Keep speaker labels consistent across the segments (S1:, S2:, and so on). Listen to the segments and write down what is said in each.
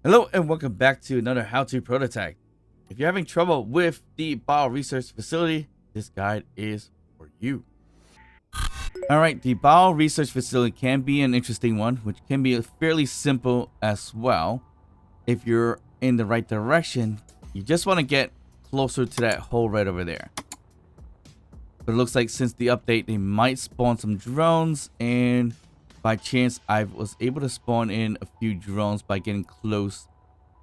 S1: Hello and welcome back to another how-to prototype. If you're having trouble with the bio research facility, this guide is for you. Alright, the bio research facility can be an interesting one, which can be fairly simple as well. If you're in the right direction, you just want to get closer to that hole right over there. But it looks like since the update, they might spawn some drones, and by chance, I was able to spawn in a few drones by getting close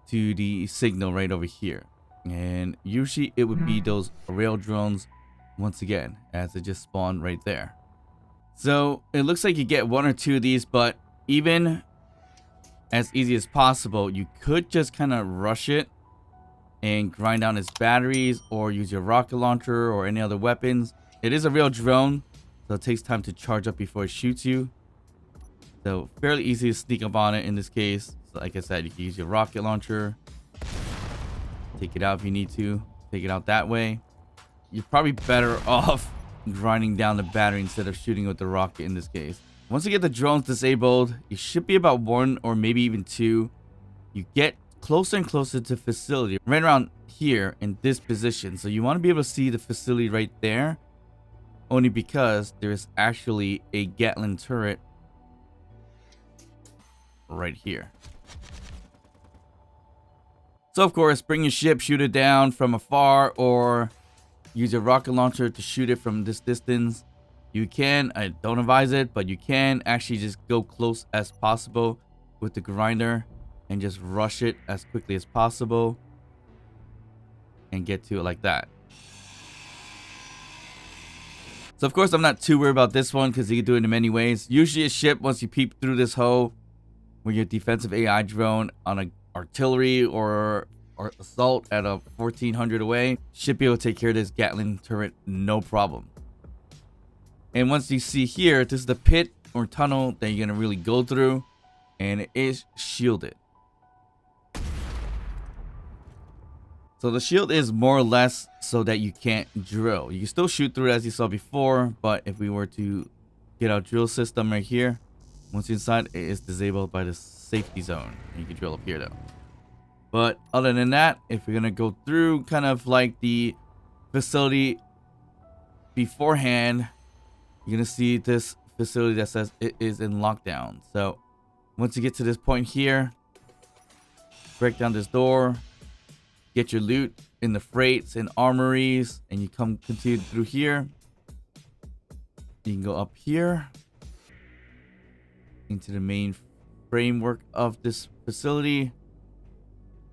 S1: to the signal right over here. And usually it would be those rail drones once again, as it just spawned right there. So it looks like you get one or two of these, but even as easy as possible, you could just kind of rush it and grind down its batteries or use your rocket launcher or any other weapons. It is a real drone, so it takes time to charge up before it shoots you. So fairly easy to sneak up on it in this case. So like I said, you can use your rocket launcher. Take it out if you need to. Take it out that way. You're probably better off grinding down the battery instead of shooting with the rocket in this case. Once you get the drones disabled, you should be about one or maybe even two. You get closer and closer to facility. Right around here in this position. So you want to be able to see the facility right there. Only because there's actually a Gatling turret right here. So of course, bring your ship, shoot it down from afar, or use your rocket launcher to shoot it from this distance. You can, I don't advise it, but you can actually just go close as possible with the grinder and just rush it as quickly as possible and get to it like that. So of course, I'm not too worried about this one because you can do it in many ways. Usually a ship, once you peep through this hole with your defensive AI drone on a artillery or assault at a 1400 away, should be able to take care of this Gatling turret no problem. And once you see here, this is the pit or tunnel that you're gonna really go through, and it is shielded. So the shield is more or less so that you can't drill. You can still shoot through it as you saw before, but if we were to get our drill system right here, once you're inside, it is disabled by the safety zone. You can drill up here though. But other than that, if you're gonna go through kind of like the facility beforehand, you're gonna see this facility that says it is in lockdown. So once you get to this point here, break down this door, get your loot in the freights and armories, and you continue through here. You can go up here into the main framework of this facility.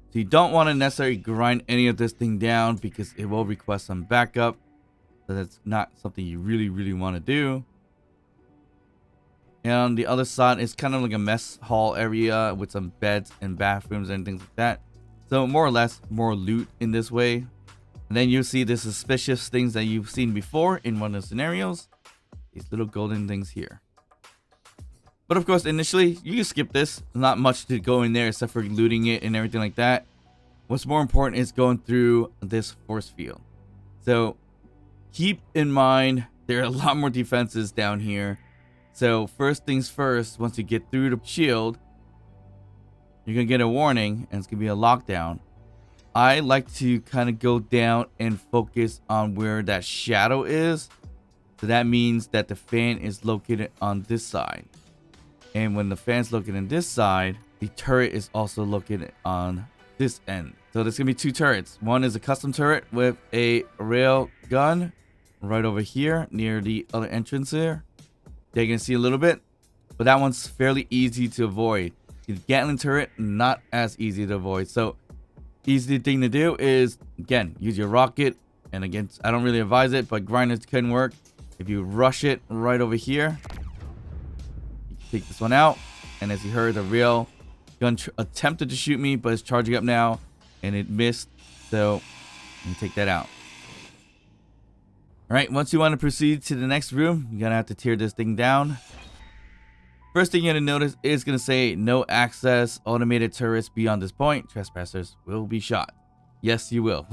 S1: So you don't want to necessarily grind any of this thing down because it will request some backup. So that's not something you really want to do. And on the other side, it's kind of like a mess hall area with some beds and bathrooms and things like that. So more or less, more loot in this way. And then you see the suspicious things that you've seen before in one of the scenarios. These little golden things here. But of course, initially, you can skip this. Not much to go in there except for looting it and everything like that. What's more important is going through this force field. So keep in mind, there are a lot more defenses down here. So first things first, once you get through the shield, you're going to get a warning and it's going to be a lockdown. I like to kind of go down and focus on where that shadow is. So that means that the fan is located on this side. And when the fan's located on this side, the turret is also located on this end. So there's going to be two turrets. One is a custom turret with a rail gun right over here near the other entrance here. You're going to see a little bit, but that one's fairly easy to avoid. The Gatling turret, not as easy to avoid. So easy thing to do is, again, use your rocket. And again, I don't really advise it, but grinders can work. If you rush it right over here, you can take this one out. And as you heard, the rail gun attempted to shoot me, but it's charging up now. And it missed. So you take that out. Alright, once you want to proceed to the next room, you're going to have to tear this thing down. First thing you're going to notice is going to say no access, automated turrets beyond this point. Trespassers will be shot. Yes, you will.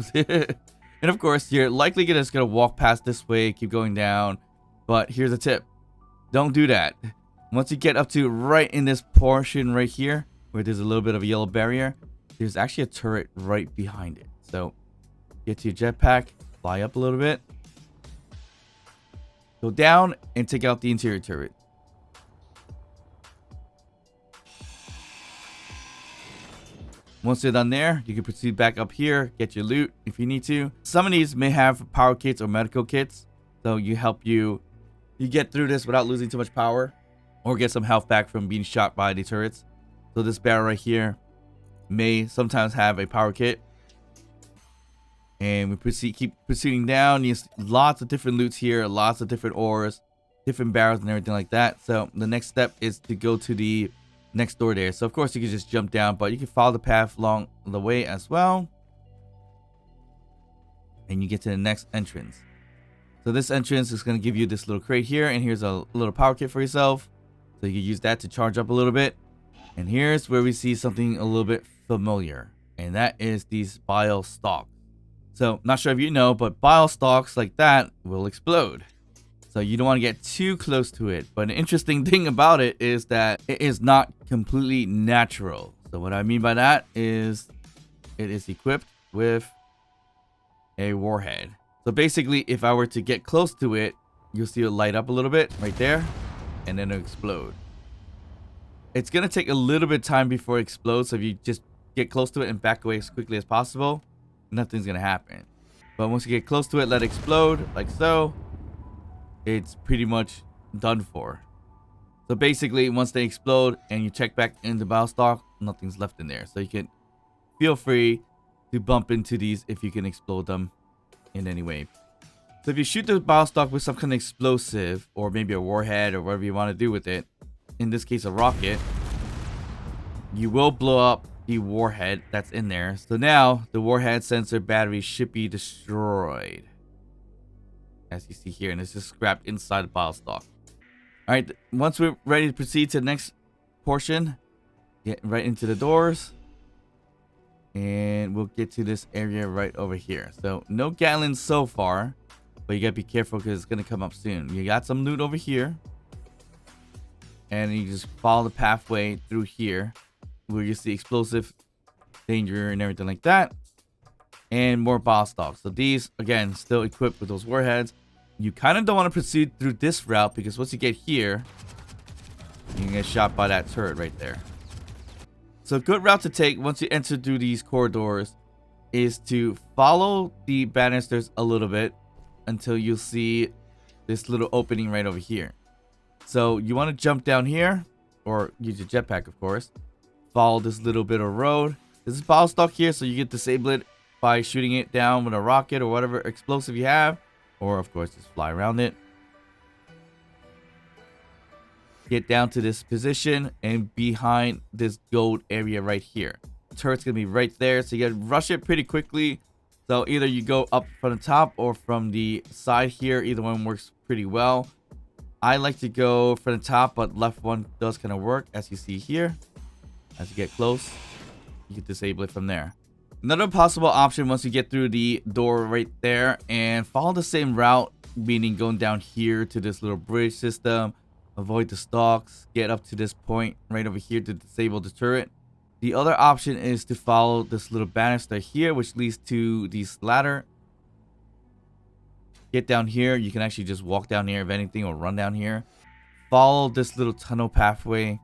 S1: And of course, you're likely just going to walk past this way, keep going down. But here's a tip. Don't do that. Once you get up to right in this portion right here, where there's a little bit of a yellow barrier, there's actually a turret right behind it. So get to your jetpack, fly up a little bit, go down, and take out the interior turret. Once you're done there, you can proceed back up here, get your loot if you need to. Some of these may have power kits or medical kits, so you get through this without losing too much power, or get some health back from being shot by the turrets. So this barrel right here may sometimes have a power kit. And we keep proceeding down. There's lots of different loots here, lots of different ores, different barrels and everything like that. So the next step is to go to the next door there. So of course you can just jump down, but you can follow the path along the way as well. And you get to the next entrance. So this entrance is going to give you this little crate here, and here's a little power kit for yourself. So you can use that to charge up a little bit. And here's where we see something a little bit familiar, and that is these BIO STALKS. So not sure if you know, but BIO STALKS like that will explode. So you don't want to get too close to it. But an interesting thing about it is that it is not completely natural. So what I mean by that is it is equipped with a warhead. So basically, if I were to get close to it, you'll see it light up a little bit right there, and then it'll explode. It's going to take a little bit of time before it explodes. So if you just get close to it and back away as quickly as possible, nothing's going to happen. But once you get close to it, let it explode like so. It's pretty much done for. So basically, once they explode and you check back in the BIO STALK, nothing's left in there. So you can feel free to bump into these if you can explode them in any way. So if you shoot the BIO STALK with some kind of explosive, or maybe a warhead or whatever you want to do with it, in this case a rocket, you will blow up the warhead that's in there. So now the warhead sensor battery should be destroyed, as you see here, and it's just scrapped inside the BIO STALK. Alright, once we're ready to proceed to the next portion, get right into the doors, and we'll get to this area right over here. So no Gatlins so far, but you gotta be careful because it's gonna come up soon. You got some loot over here, and you just follow the pathway through here where you see explosive danger and everything like that, and more BIO STALKS. So these again still equipped with those warheads. You kind of don't want to proceed through this route because once you get here, you can get shot by that turret right there. So a good route to take once you enter through these corridors is to follow the banisters a little bit until you see this little opening right over here. So you want to jump down here, or use your jetpack of course. Follow this little bit of road. This is BIO STALK here, so you can disable it by shooting it down with a rocket or whatever explosive you have. Or of course just fly around it. Get down to this position and behind this gold area right here. The turret's gonna be right there, so you gotta rush it pretty quickly. So either you go up from the top or from the side here. Either one works pretty well. I like to go from the top, but left one does kind of work, as you see here. As you get close, you can disable it from there. Another possible option, once you get through the door right there and follow the same route, meaning going down here to this little bridge system, avoid the stalks, get up to this point right over here to disable the turret. The other option is to follow this little banister here, which leads to this ladder. Get down here. You can actually just walk down here if anything, or run down here. Follow this little tunnel pathway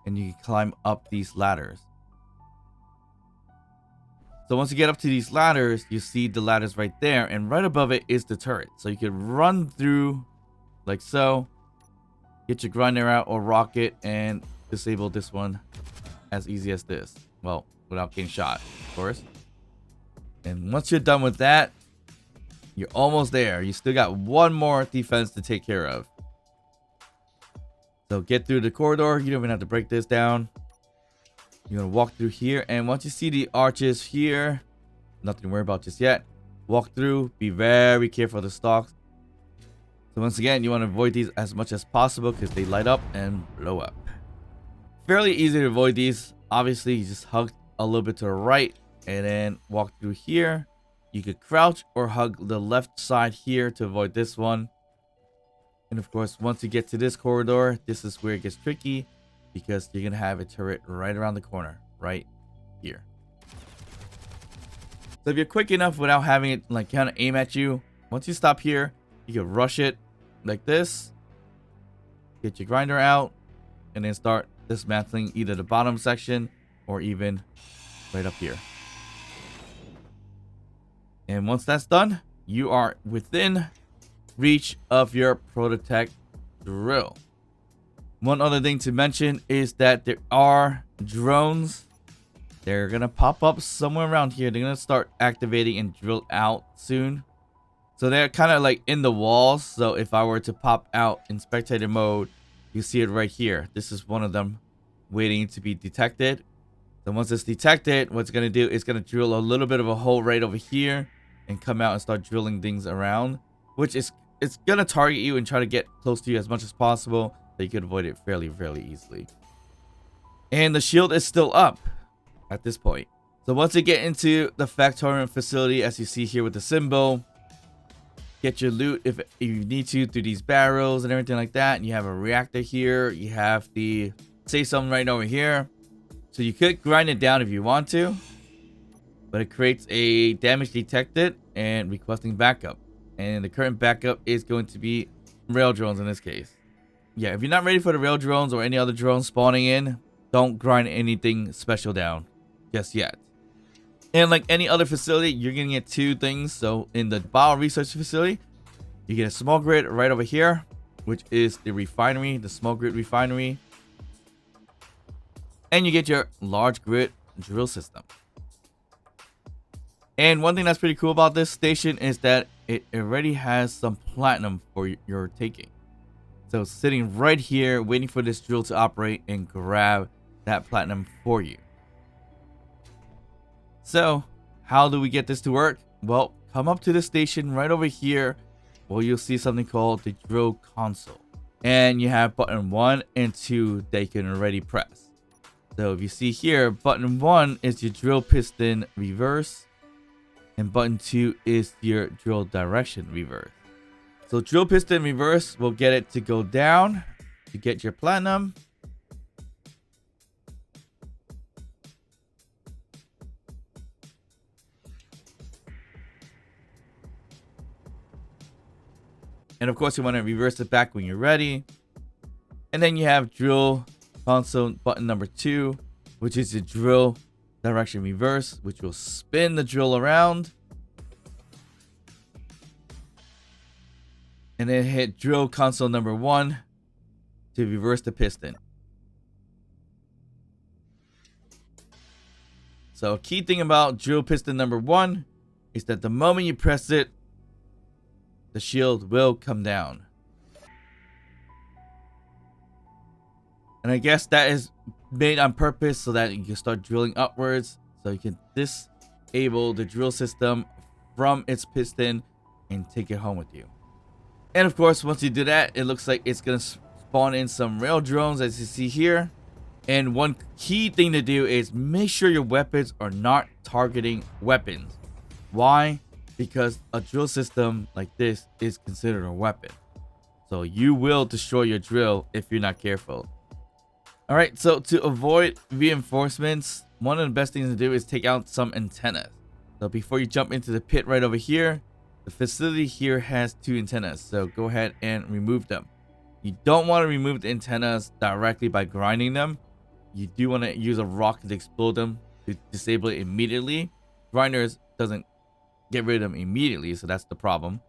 S1: and you can climb up these ladders. So once you get up to these ladders, you see the ladders right there, and right above it is the turret. So you can run through like so, get your grinder out or rocket, and disable this one as easy as this. Well, without getting shot, of course. And once you're done with that, you're almost there. You still got one more defense to take care of. So get through the corridor. You don't even have to break this down. You're going to walk through here, and once you see the arches here, nothing to worry about just yet. Walk through, be very careful of the stalks. So once again, you want to avoid these as much as possible because they light up and blow up. Fairly easy to avoid these. Obviously, you just hug a little bit to the right and then walk through here. You could crouch or hug the left side here to avoid this one. And of course, once you get to this corridor, this is where it gets tricky, because you're going to have a turret right around the corner, right here. So if you're quick enough without having it like kind of aim at you, once you stop here, you can rush it like this. Get your grinder out and then start dismantling either the bottom section or even right up here. And once that's done, you are within reach of your PROTOTECH drill. One other thing to mention is that there are drones. They're gonna pop up somewhere around here. They're gonna start activating and drill out soon. So they're kind of like in the walls. So if I were to pop out in spectator mode, you see it right here. This is one of them waiting to be detected. So once it's detected, what's gonna do is gonna drill a little bit of a hole right over here and come out and start drilling things around, which is it's gonna target you and try to get close to you as much as possible so you can avoid it fairly easily. And the shield is still up at this point. So once you get into the Factorum facility, as you see here with the symbol, get your loot if you need to through these barrels and everything like that. And you have a reactor here. You have the say something right over here. So you could grind it down if you want to, but it creates a damage detected and requesting backup. And the current backup is going to be rail drones in this case. Yeah, if you're not ready for the rail drones or any other drones spawning in, don't grind anything special down just yet. And like any other facility, you're gonna get two things. So in the bio research facility, you get a small grid right over here, which is the refinery, the small grid refinery. And you get your large grid drill system. And one thing that's pretty cool about this station is that it already has some platinum for your taking. So it's sitting right here waiting for this drill to operate and grab that platinum for you. So how do we get this to work? Well, come up to the station right over here where you'll see something called the drill console. And you have button 1 and 2 that you can already press. So if you see here, button 1 is your drill piston reverse. And button 2 is your drill direction reverse. So drill piston reverse will get it to go down to get your platinum. And of course you want to reverse it back when you're ready. And then you have drill console button number 2, which is the drill direction reverse, which will spin the drill around. And then hit drill console number 1 to reverse the piston. So a key thing about drill piston number 1 is that the moment you press it, the shield will come down. And I guess that is made on purpose so that you can start drilling upwards. So you can disable the drill system from its piston and take it home with you. And of course, once you do that, it looks like it's going to spawn in some rail drones as you see here. And one key thing to do is make sure your weapons are not targeting weapons. Why? Because a drill system like this is considered a weapon. So you will destroy your drill if you're not careful. Alright, so to avoid reinforcements, one of the best things to do is take out some antennas. So before you jump into the pit right over here, the facility here has 2 antennas. So go ahead and remove them. You don't want to remove the antennas directly by grinding them. You do want to use a rocket to explode them to disable it immediately. Grinders doesn't get rid of them immediately, so that's the problem.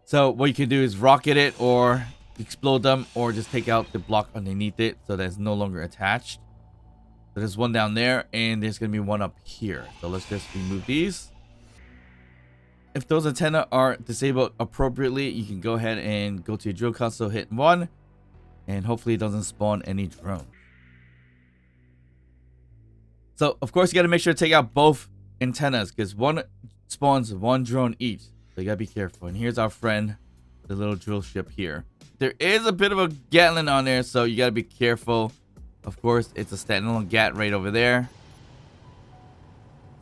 S1: So what you can do is rocket it or explode them, or just take out the block underneath it so that it's no longer attached. So there's one down there and there's gonna be one up here. So let's just remove these. If those antennas are disabled appropriately, you can go ahead and go to your drill console, hit 1, and hopefully it doesn't spawn any drones. So of course you got to make sure to take out both antennas because one spawns 1 drone each. So you gotta be careful. And here's our friend, the little drill ship here. There is a bit of a Gatling on there, so you gotta be careful. Of course, it's a standalone Gat right over there.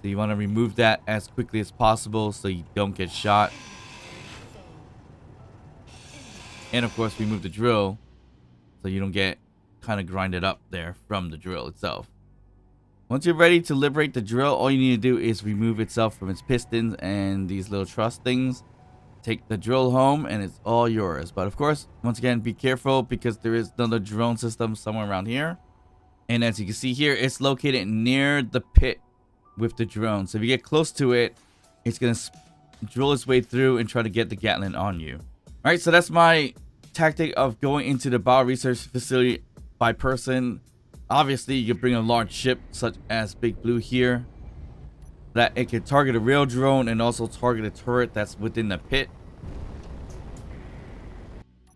S1: So you want to remove that as quickly as possible so you don't get shot. And of course, remove the drill so you don't get kind of grinded up there from the drill itself. Once you're ready to liberate the drill, all you need to do is remove itself from its pistons and these little truss things. Take the drill home and it's all yours. But of course, once again, be careful because there is another drone system somewhere around here. And as you can see here, it's located near the pit with the drone. So if you get close to it, it's going to drill its way through and try to get the Gatling on you. All right, so that's my tactic of going into the bio research facility by person. Obviously, you can bring a large ship such as Big Blue here, that it can target a real drone and also target a turret that's within the pit.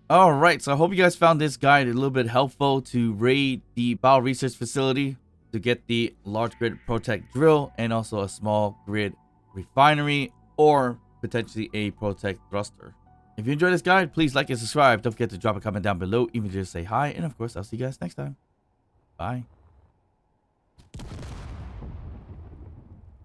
S1: All right, so I hope you guys found this guide a little bit helpful to raid the bio research facility to get the large grid PROTOTECH drill and also a small grid refinery or potentially a PROTOTECH thruster. If you enjoyed this guide, please like and subscribe. Don't forget to drop a comment down below, even just say hi. And of course, I'll see you guys next time. Bye.